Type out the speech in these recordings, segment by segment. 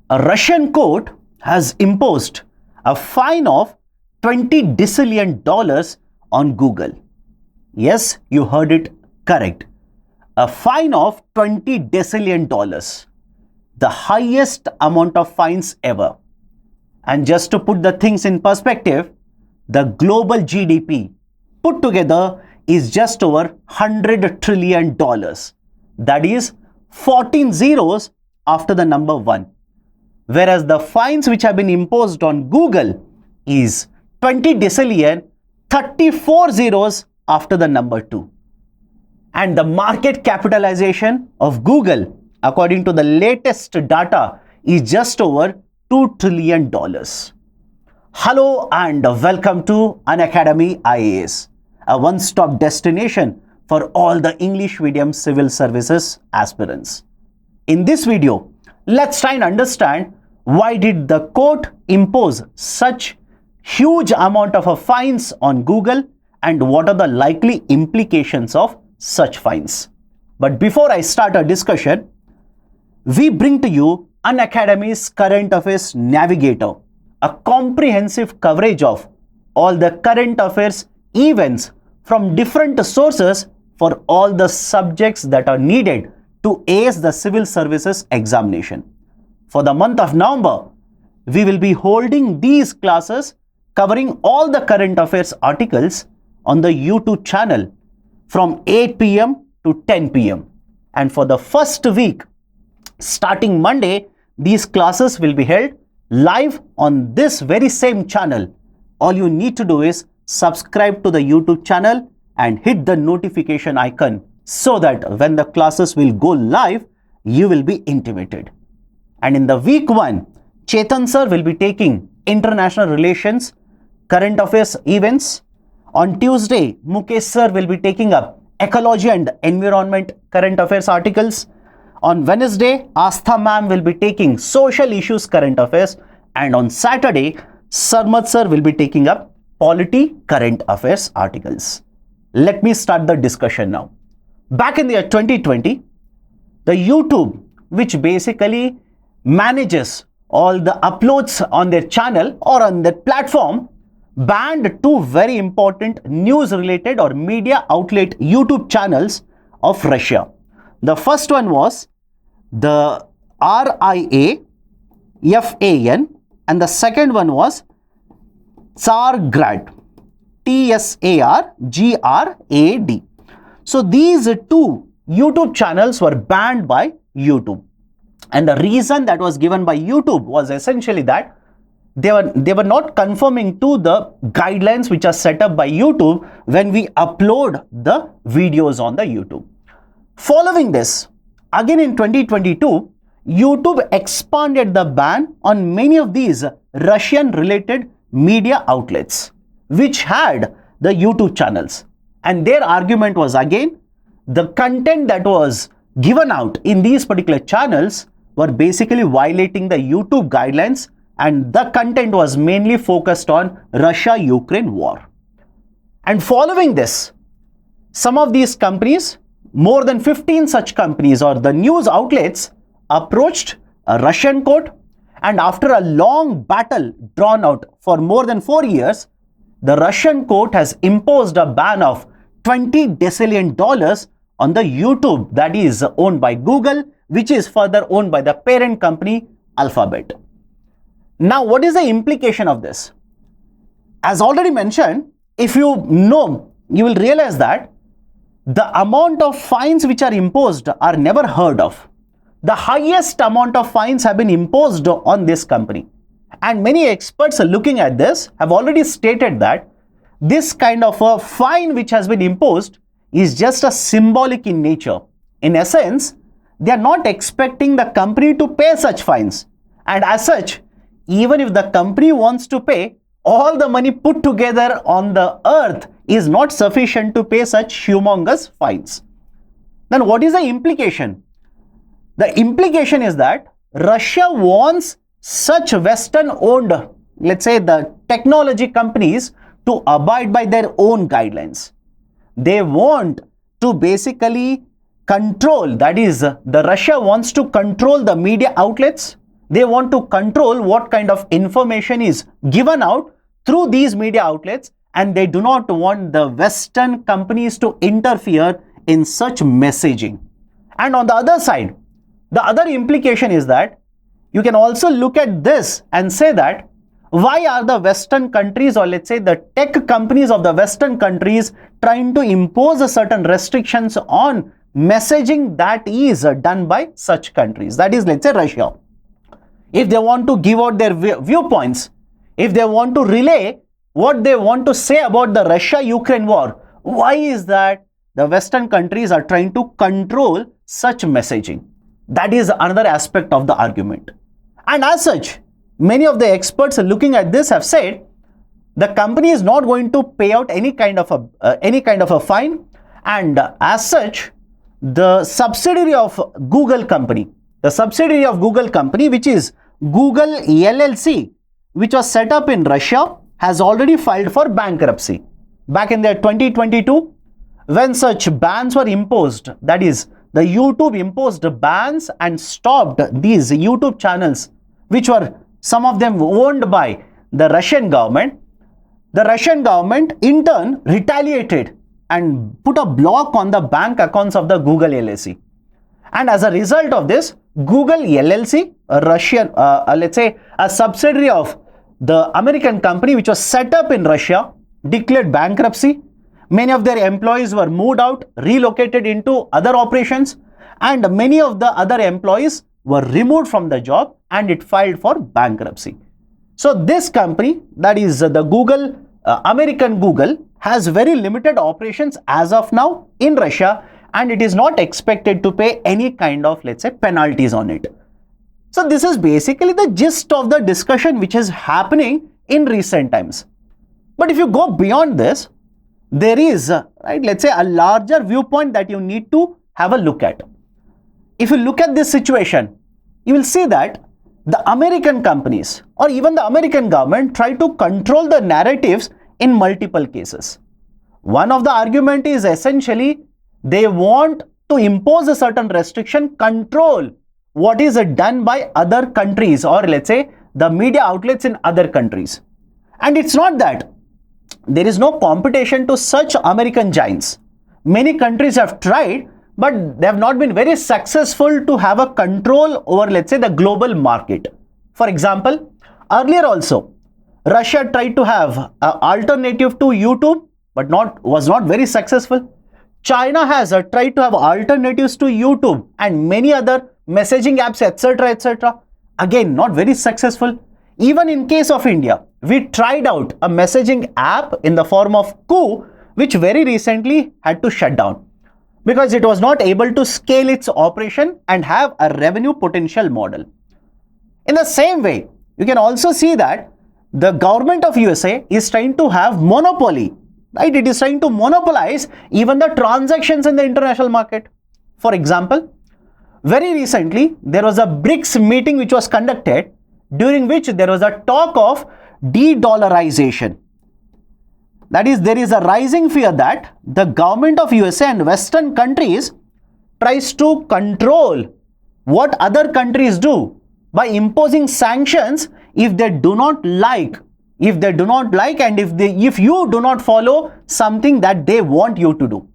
A Russian court has imposed a fine of $20 decillion on Google. Yes, you heard it correct. A fine of $20 decillion, the highest amount of fines ever. And just to put the things in perspective, the global GDP put together is just over $100 trillion. That is 14 zeros after the number 1. Whereas the fines which have been imposed on Google is 20 decillion, 34 zeros after the number 2. And the market capitalization of Google, according to the latest data, is just over $2 trillion. Hello and welcome to Unacademy IAS, a one-stop destination for all the English medium civil services aspirants. In this video, let's try and understand why did the court impose such huge amount of fines on Google and what are the likely implications of such fines. But before I start our discussion, we bring to you Unacademy's Current Affairs Navigator, a comprehensive coverage of all the current affairs events from different sources for all the subjects that are needed to ace the civil services examination. For the month of November, we will be holding these classes covering all the current affairs articles on the YouTube channel from 8 p.m. to 10 p.m. And for the first week, starting Monday, these classes will be held live on this very same channel. All you need to do is subscribe to the YouTube channel and hit the notification icon so that when the classes will go live, you will be intimated. And in the week 1, Chetan sir will be taking international relations, current affairs events. On Tuesday, Mukesh sir will be taking up ecology and environment current affairs articles. On Wednesday, Astha ma'am will be taking social issues current affairs. And on Saturday, Sarmat sir will be taking up polity current affairs articles. Let me start the discussion now. Back in the year 2020, the YouTube, which basically manages all the uploads on their channel or on their platform, banned 2 very important news related or media outlet YouTube channels of Russia. The first one was the RIAFAN and the second one was Tsargrad, TSARGRAD. So these 2 YouTube channels were banned by YouTube. And the reason that was given by YouTube was essentially that they were not conforming to the guidelines which are set up by YouTube when we upload the videos on the YouTube. Following this, again in 2022, YouTube expanded the ban on many of these Russian related media outlets which had the YouTube channels. And their argument was again, the content that was given out in these particular channels were basically violating the YouTube guidelines, and the content was mainly focused on Russia-Ukraine war. And following this, some of these companies, more than 15 such companies or the news outlets, approached a Russian court, and after a long battle drawn out for more than 4 years, the Russian court has imposed a ban of $20 decillion on the YouTube that is owned by Google, which is further owned by the parent company Alphabet. Now, what is the implication of this? As already mentioned, if you know, you will realize that the amount of fines which are imposed are never heard of. The highest amount of fines have been imposed on this company. And many experts looking at this have already stated that this kind of a fine which has been imposed is just a symbolic in nature. In essence, they are not expecting the company to pay such fines. And as such, even if the company wants to pay, all the money put together on the earth is not sufficient to pay such humongous fines. Then what is the implication? The implication is that Russia wants such Western-owned, let's say the technology companies, to abide by their own guidelines. They want to basically control, that is, the Russia wants to control the media outlets, They want to control what kind of information is given out through these media outlets, and they do not want the Western companies to interfere in such messaging. And on the other side, the other implication is that you can also look at this and say that why are the Western countries, or let's say the tech companies of the Western countries, trying to impose certain restrictions on messaging that is done by such countries? That is, let's say Russia. If they want to give out their viewpoints, if they want to relay what they want to say about the Russia-Ukraine war, why is that the Western countries are trying to control such messaging? That is another aspect of the argument. And as such, many of the experts looking at this have said the company is not going to pay out any kind of a fine, and as such, the subsidiary of Google company, which is Google LLC, which was set up in Russia, has already filed for bankruptcy. Back in the 2022, when such bans were imposed, that is, the YouTube imposed bans and stopped these YouTube channels, which were some of them owned by the Russian government. The Russian government in turn retaliated and put a block on the bank accounts of the Google LLC. And as a result of this, Google LLC, a Russian, let's say a subsidiary of the American company which was set up in Russia, declared bankruptcy. Many of their employees were moved out, relocated into other operations, and many of the other employees were removed from the job, and it filed for bankruptcy. So this company, that is the Google, American Google, has very limited operations as of now in Russia, and it is not expected to pay any kind of, let's say, penalties on it. So this is basically the gist of the discussion which is happening in recent times. But if you go beyond this, there is, right, let's say, a larger viewpoint that you need to have a look at. If you look at this situation, you will see that the American companies or even the American government try to control the narratives in multiple cases. One of the argument is essentially they want to impose a certain restriction, control what is done by other countries, or let's say the media outlets in other countries. And it's not that there is no competition to such American giants. Many countries have tried, but they have not been very successful to have a control over, let's say, the global market. For example, earlier also, Russia tried to have an alternative to YouTube, but was not very successful. China has tried to have alternatives to YouTube and many other messaging apps, etc., etc. Again, not very successful. Even in case of India, we tried out a messaging app in the form of Coup, which very recently had to shut down because it was not able to scale its operation and have a revenue potential model. In the same way, you can also see that the government of USA is trying to have monopoly, right? It is trying to monopolize even the transactions in the international market. For example, very recently, there was a BRICS meeting which was conducted, during which there was a talk of de-dollarization. That is, there is a rising fear that the government of USA and Western countries tries to control what other countries do by imposing sanctions if they do not like, and if you do not follow something that they want you to do.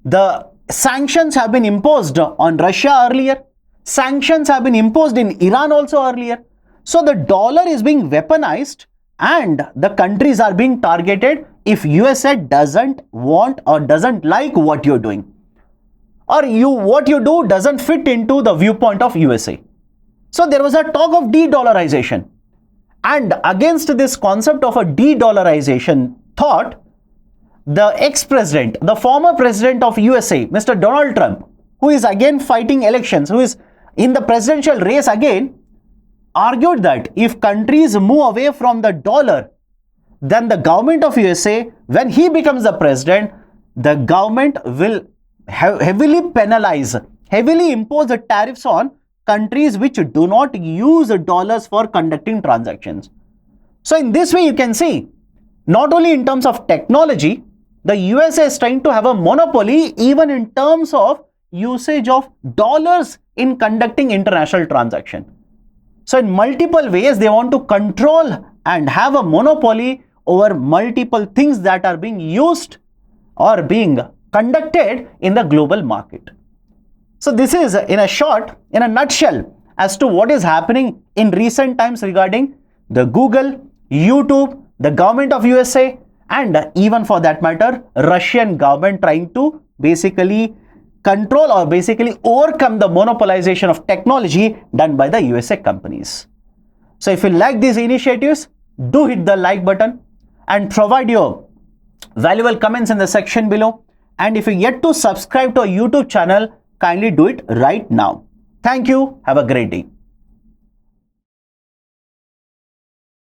The sanctions have been imposed on Russia earlier. Sanctions have been imposed in Iran also earlier. So the dollar is being weaponized and the countries are being targeted if USA doesn't want or doesn't like what you're doing, or what you do doesn't fit into the viewpoint of USA. So there was a talk of de-dollarization, and against this concept of a de-dollarization thought, the ex-president, the former president of USA, Mr. Donald Trump, who is again fighting elections, who is in the presidential race again, argued that if countries move away from the dollar, then the government of USA, when he becomes the president, the government will heavily penalize, heavily impose the tariffs on countries which do not use dollars for conducting transactions. So in this way, you can see, not only in terms of technology, the USA is trying to have a monopoly even in terms of usage of dollars in conducting international transactions. So in multiple ways, they want to control and have a monopoly over multiple things that are being used or being conducted in the global market. So this is in a nutshell as to what is happening in recent times regarding the Google, YouTube, the government of USA, and even for that matter, Russian government trying to basically control or basically overcome the monopolization of technology done by the USA companies. So if you like these initiatives, do hit the like button and provide your valuable comments in the section below. And if you yet to subscribe to our YouTube channel, kindly do it right now. Thank you. Have a great day.